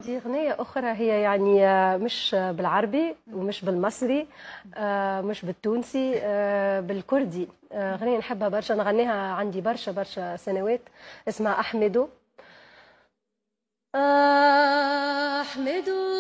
دي أغنية أخرى هي يعني مش بالعربي ومش بالمصري، مش بالتونسي، بالكردي. أغنية نحبها برشا، نغنيها عندي برشا برشا سنوات، اسمها أحمدو. أحمدو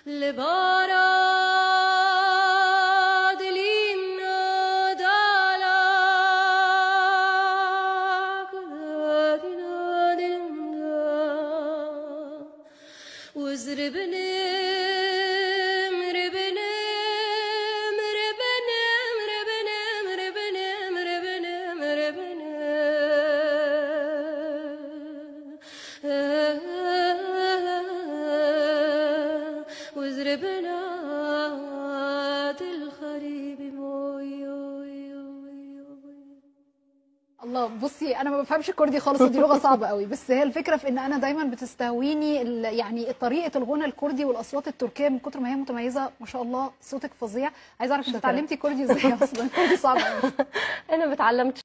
لبارا دلينا دالاك وزربني بنات الخريب الله. بصي انا ما بفهمش الكردي خالص، ودي لغه صعبه قوي، بس هي الفكره في ان انا دايما بتستهويني يعني طريقه الغنى الكردي والاصوات التركيه من كتر ما هي متميزه. ما شاء الله صوتك فظيع. عايزه اعرف انت اتعلمتي كردي ازاي؟ اصلا الكردي صعب قوي. انا ما اتعلمتش